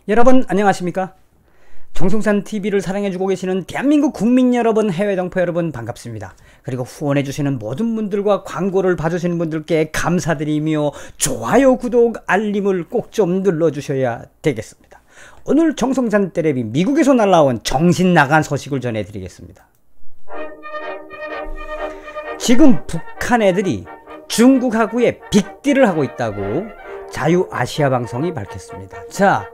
여러분 안녕하십니까? 정성산TV를 사랑해주고 계시는 대한민국 국민 여러분, 해외 동포 여러분 반갑습니다. 그리고 후원해주시는 모든 분들과 광고를 봐주시는 분들께 감사드리며 좋아요, 구독, 알림을 꼭 좀 눌러주셔야 되겠습니다. 오늘 정성산 떼레비 미국에서 날라온 정신나간 소식을 전해드리겠습니다. 지금 북한 애들이 중국하고의 빅딜을 하고 있다고 자유아시아방송이 밝혔습니다. 자,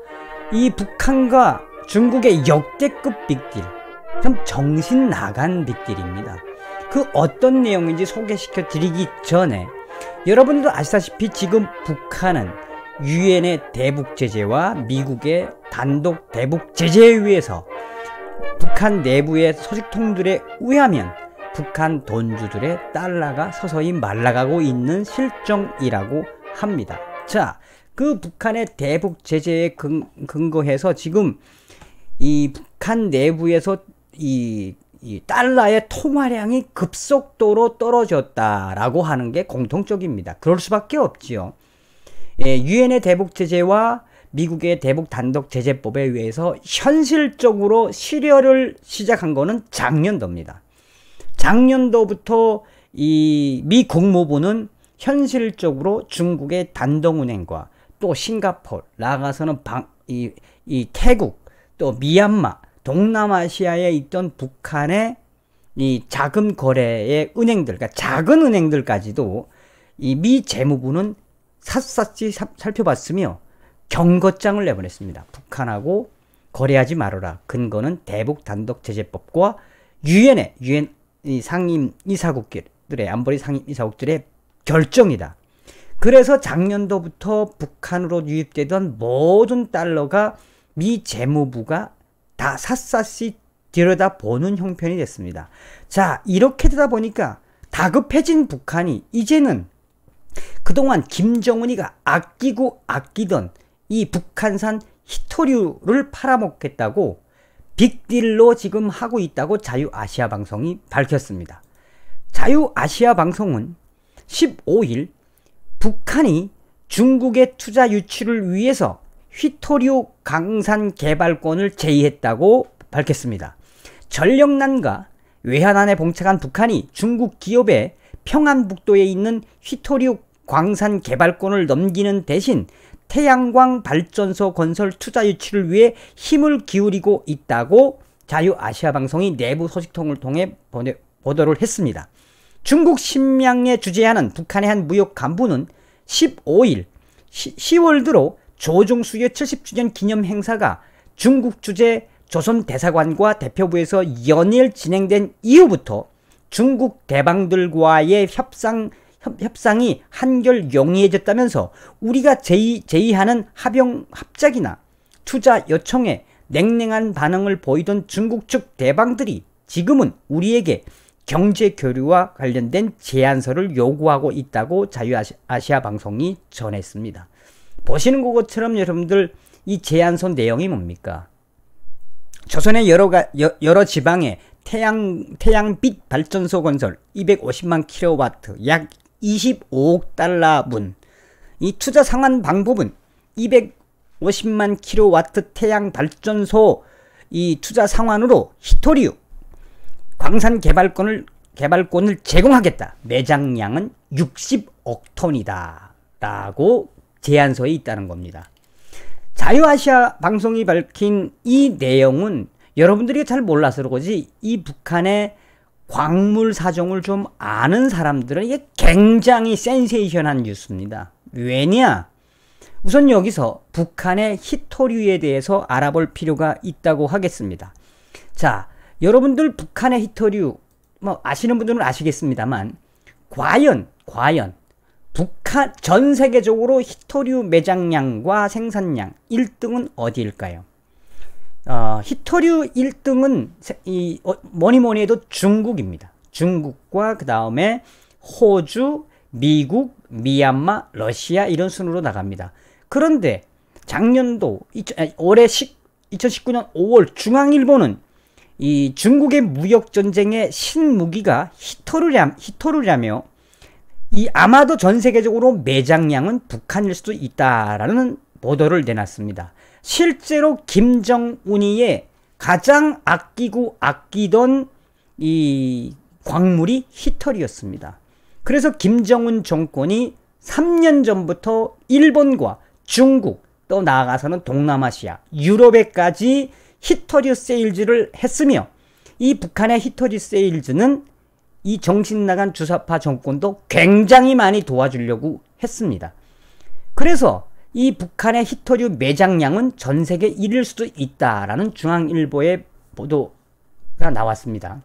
이 북한과 중국의 역대급 빅딜, 좀 정신나간 빅딜입니다. 그 어떤 내용인지 소개시켜 드리기 전에 여러분들도 아시다시피 지금 북한은 유엔의 대북 제재와 미국의 단독 대북 제재에 의해서 북한 내부의 소식통들에 의하면 북한 돈주들의 달러가 서서히 말라가고 있는 실정이라고 합니다. 자, 그 북한의 대북 제재에 근거해서 지금 이 북한 내부에서 이 달러의 통화량이 급속도로 떨어졌다라고 하는 게 공통적입니다. 그럴 수밖에 없지요. 유엔의 대북 제재와 미국의 대북 단독 제재법에 의해서 현실적으로 실효를 시작한 거는 작년도입니다. 작년도부터 이 미 국무부는 현실적으로 중국의 단독은행과 또 싱가포르, 나아가서는 이 태국, 또 미얀마, 동남아시아에 있던 북한의 이 자금 거래의 은행들, 그러니까 작은 은행들까지도 이 미 재무부는 샅샅이 살펴봤으며 경고장을 내보냈습니다. 북한하고 거래하지 말아라. 근거는 대북 단독 제재법과 유엔 상임 이사국들의 안보리 상임 이사국들의 결정이다. 그래서 작년도부터 북한으로 유입되던 모든 달러가 미 재무부가 다 샅샅이 들여다보는 형편이 됐습니다. 자, 이렇게 되다 보니까 다급해진 북한이 이제는 그동안 김정은이가 아끼고 아끼던 이 북한산 히토류를 팔아먹겠다고 빅딜로 지금 하고 있다고 자유아시아방송이 밝혔습니다. 자유아시아방송은 15일 북한이 중국의 투자 유치를 위해서 휘토류 강산 개발권을 제의했다고 밝혔습니다. 전력난과 외환난에 봉착한 북한이 중국 기업에 평안북도에 있는 휘토류 광산 개발권을 넘기는 대신 태양광 발전소 건설 투자 유치를 위해 힘을 기울이고 있다고 자유아시아방송이 내부 소식통을 통해 보도를 했습니다. 중국 신명에 주재하는 북한의 한 무역 간부는 15일 10월 들어 조종수의 70주년 기념 행사가 중국 주재 조선 대사관과 대표부에서 연일 진행된 이후부터 중국 대방들과의 협상이 한결 용이해졌다면서 우리가 제의하는 합작이나 투자 요청에 냉랭한 반응을 보이던 중국 측 대방들이 지금은 우리에게 경제 교류와 관련된 제안서를 요구하고 있다고 자유아시아 방송이 전했습니다. 보시는 것처럼 여러분들 이 제안서 내용이 뭡니까? 조선의 여러 지방에 태양빛 발전소 건설 250만 킬로와트 약 25억 달러분, 이 투자 상환 방법은 250만 킬로와트 태양 발전소 이 투자 상환으로 히토류 광산 개발권을 제공하겠다. 매장량은 60억 톤이다 라고 제안서에 있다는 겁니다. 자유아시아 방송이 밝힌 이 내용은 여러분들이 잘 몰라서 그러지 이 북한의 광물 사정을 좀 아는 사람들은 이게 굉장히 센세이션한 뉴스입니다. 왜냐? 우선 여기서 북한의 히토류에 대해서 알아볼 필요가 있다고 하겠습니다. 자, 여러분들 북한의 히토류 뭐 아시는 분들은 아시겠습니다만 과연 북한 전 세계적으로 히토류 매장량과 생산량 1등은 어디일까요? 히토류 1등은 뭐니 해도 중국입니다. 중국과 그 다음에 호주, 미국, 미얀마, 러시아 이런 순으로 나갑니다. 그런데 작년도 올해 2019년 5월 중앙일보는 이 중국의 무역전쟁의 신무기가 히토류라며 이 아마도 전 세계적으로 매장량은 북한일 수도 있다라는 보도를 내놨습니다. 실제로 김정은이의 가장 아끼고 아끼던 이 광물이 희털이었습니다. 그래서 김정은 정권이 3년 전부터 일본과 중국, 또 나아가서는 동남아시아, 유럽에까지 히토류 세일즈를 했으며, 이 북한의 히토류 세일즈는 이 정신나간 주사파 정권도 굉장히 많이 도와주려고 했습니다. 그래서 이 북한의 히토류 매장량은 전 세계 1위일 수도 있다라는 중앙일보의 보도가 나왔습니다.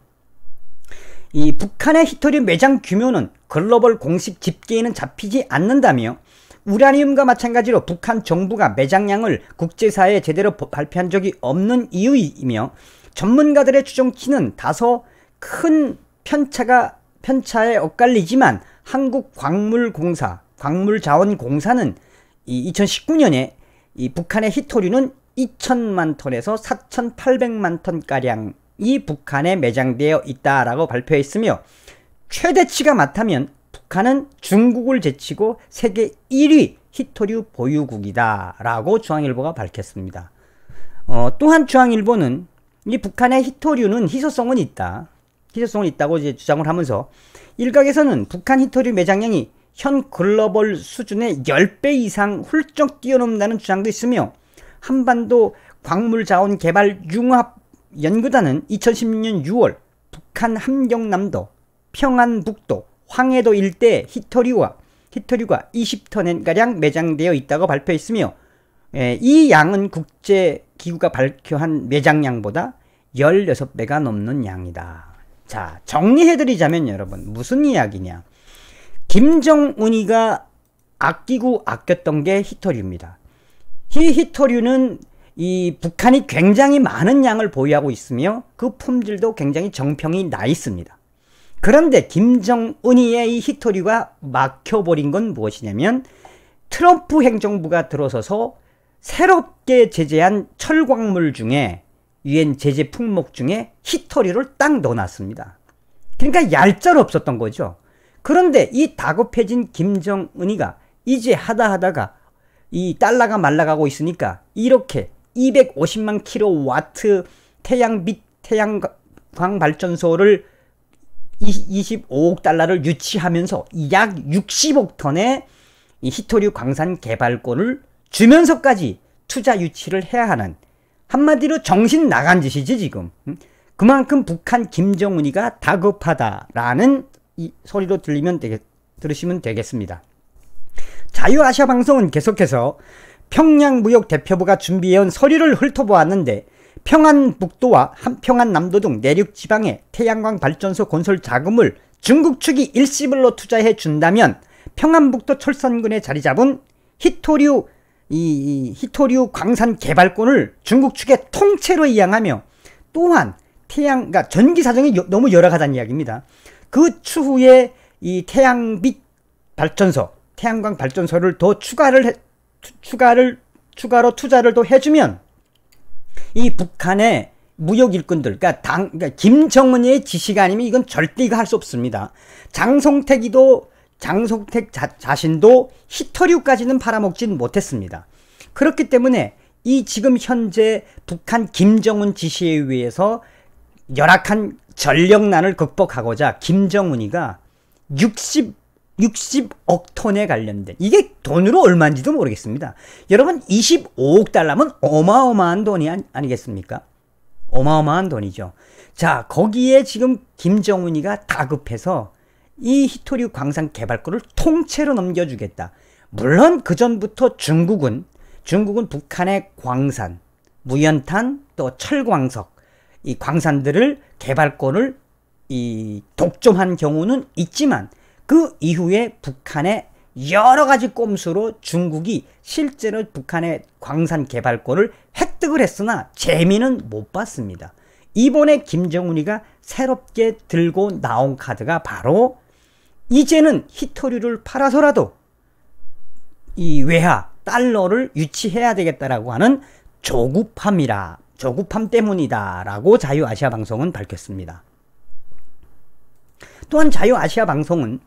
이 북한의 히토류 매장 규모는 글로벌 공식 집계에는 잡히지 않는다며, 우라늄과 마찬가지로 북한 정부가 매장량을 국제사회에 제대로 발표한 적이 없는 이유이며, 전문가들의 추정치는 다소 큰 편차에 엇갈리지만 한국광물공사, 광물자원공사는 2019년에 이 북한의 히토류는 2천만 톤에서 4,800만 톤가량이 북한에 매장되어 있다라고 발표했으며, 최대치가 맞다면 북한은 중국을 제치고 세계 1위 히토류 보유국이다 라고 중앙일보가 밝혔습니다. 또한 중앙일보는 이 북한의 히토류는 희소성은 있다고 이제 주장을 하면서, 일각에서는 북한 히토류 매장량이 현 글로벌 수준의 10배 이상 훌쩍 뛰어넘는다는 주장도 있으며, 한반도 광물자원 개발 융합연구단은 2016년 6월 북한 함경남도, 평안북도, 황해도 일대 히토류가 20톤가량 매장되어 있다고 발표했으며, 이 양은 국제기구가 발표한 매장량보다 16배가 넘는 양이다. 자, 정리해드리자면 여러분, 무슨 이야기냐. 김정은이가 아끼고 아꼈던 게 히토류입니다. 이 히토류는 이 북한이 굉장히 많은 양을 보유하고 있으며 그 품질도 굉장히 정평이 나 있습니다. 그런데 김정은이의 이 히토류가 막혀버린 건 무엇이냐면, 트럼프 행정부가 들어서서 새롭게 제재한 철광물 중에, 유엔 제재 품목 중에 히토류를 딱 넣어놨습니다. 그러니까 얄짤없었던 거죠. 그런데 이 다급해진 김정은이가 이제 하다가 이 달러가 말라가고 있으니까 이렇게 250만 킬로와트 태양광 발전소를 25억 달러를 유치하면서 약 60억 톤의 이 히토류 광산 개발권을 주면서까지 투자 유치를 해야 하는, 한마디로 정신 나간 짓이지 지금. 그만큼 북한 김정은이가 다급하다라는 이 소리로 들으시면 되겠습니다. 자유아시아방송은 계속해서 평양무역 대표부가 준비해온 서류를 훑어보았는데, 평안북도와 평안남도 등 내륙 지방의 태양광 발전소 건설 자금을 중국 측이 일시불로 투자해 준다면 평안북도 철선군에 자리 잡은 히토류 광산 개발권을 중국 측에 통째로 이양하며, 또한 그러니까 전기 사정이 너무 열악하다는 이야기입니다. 그 추후에 이 태양광 발전소를 더 추가로 투자를 더 해주면, 이 북한의 무역 일꾼들, 그러니까 김정은의 지시가 아니면 이건 절대 이거 할 수 없습니다. 장성택 자신도 히토류까지는 팔아먹진 못했습니다. 그렇기 때문에 이 지금 현재 북한 김정은 지시에 의해서 열악한 전력난을 극복하고자 김정은이가 60억 톤에 관련된, 이게 돈으로 얼마인지도 모르겠습니다. 여러분, 25억 달러면 어마어마한 돈이 아니겠습니까? 어마어마한 돈이죠. 자, 거기에 지금 김정은이가 다급해서 이 히토류 광산 개발권을 통째로 넘겨주겠다. 물론 그 전부터 중국은 북한의 광산, 무연탄, 또 철광석, 이 광산들을 개발권을 독점한 경우는 있지만, 그 이후에 북한의 여러 가지 꼼수로 중국이 실제로 북한의 광산 개발권을 획득을 했으나 재미는 못 봤습니다. 이번에 김정은이가 새롭게 들고 나온 카드가 바로, 이제는 히토류를 팔아서라도 이 외화 달러를 유치해야 되겠다라고 하는 조급함 때문이다 라고 자유아시아방송은 밝혔습니다. 또한 자유아시아방송은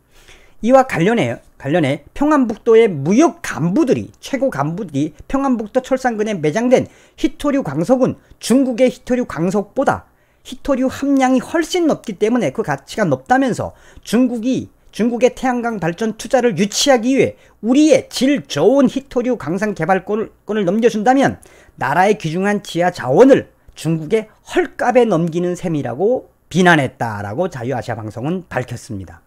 이와 관련해 평안북도의 무역 간부들이 최고 간부들이 평안북도 철산근에 매장된 히토류 광석은 중국의 히토류 광석보다 히토류 함량이 훨씬 높기 때문에 그 가치가 높다면서 중국의 태양광 발전 투자를 유치하기 위해 우리의 질 좋은 히토류 광산 개발권을 넘겨준다면 나라의 귀중한 지하 자원을 중국의 헐값에 넘기는 셈이라고 비난했다라고 자유아시아방송은 밝혔습니다.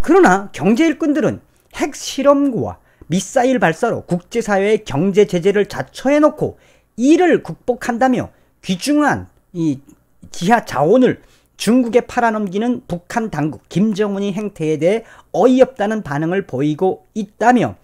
그러나 경제 일꾼들은 핵실험과 미사일 발사로 국제사회의 경제 제재를 자처해놓고 이를 극복한다며 귀중한 이 지하 자원을 중국에 팔아넘기는 북한 당국 김정은의 행태에 대해 어이없다는 반응을 보이고 있다며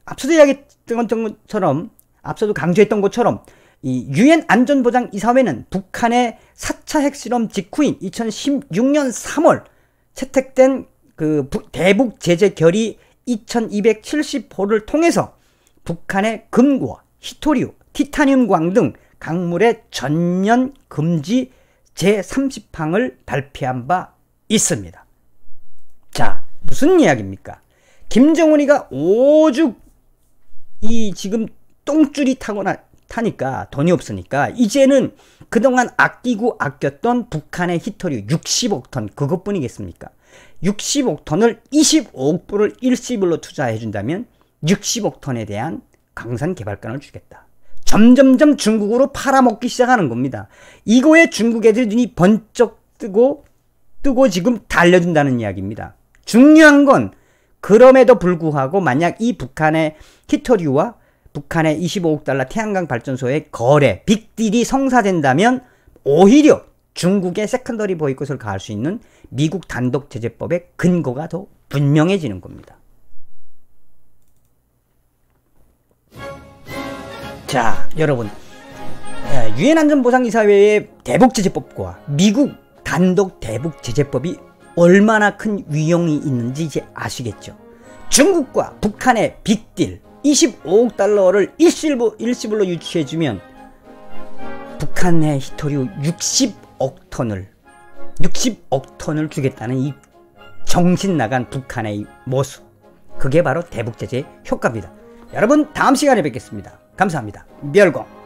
앞서도 이야기했던 것처럼 앞서도 강조했던 것처럼 이 유엔 안전보장이사회는 북한의 4차 핵실험 직후인 2016년 3월 채택된 그 대북 제재 결의 2270호를 통해서 북한의 금과 히토리우, 티타늄광 등 광물의 전면 금지 제30항을 발표한 바 있습니다. 자, 무슨 이야기입니까? 김정은이가 오죽 지금 똥줄이 타니까 돈이 없으니까 이제는 그동안 아끼고 아꼈던 북한의 히토류 60억 톤 그것뿐이겠습니까? 60억 톤을 25억 불을 일시불로 투자해준다면 60억 톤에 대한 광산 개발권을 주겠다. 점점점 중국으로 팔아먹기 시작하는 겁니다. 이거에 중국 애들 눈이 번쩍 뜨고 지금 달려든다는 이야기입니다. 중요한 건 그럼에도 불구하고 만약 이 북한의 히토류와 북한의 25억 달러 태양광 발전소의 거래, 빅딜이 성사된다면 오히려 중국의 세컨더리 보이콧을 가할 수 있는 미국 단독 제재법의 근거가 더 분명해지는 겁니다. 자, 여러분, 유엔 안전보장이사회의 대북제재법과 미국 단독 대북제재법이 얼마나 큰 위용이 있는지 이제 아시겠죠? 중국과 북한의 빅딜 25억 달러를 일시불로 유치해주면 북한의 히토류 60억 ton을 주겠다는 이 정신나간 북한의 모습, 그게 바로 대북제재의 효과입니다. 여러분, 다음 시간에 뵙겠습니다. 감사합니다. 멸공.